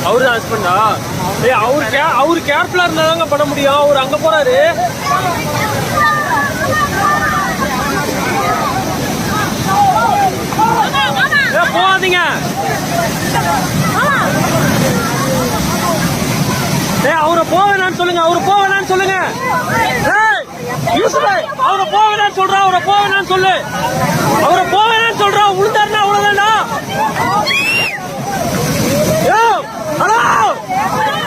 அவரு தான் ஹஸ்பண்டா? ஏய் அவரு கேர்ஃபுல்லா இருந்தாதாங்க பண்ண முடியும். அவரு அங்க போறாரு. போகாதீங்க. அவரை போவேனான்னு சொல்லுங்க. அவரை போவேனான்னு சொல்லுங்க. அவரை போவேனான்னு சொல்றா. அவரை போவேனான்னு சொல்லு. அவரை போவேனான்னு சொல்றா. உளுந்தாருன்னா அவ்வளவுதான்டா. ஹலோ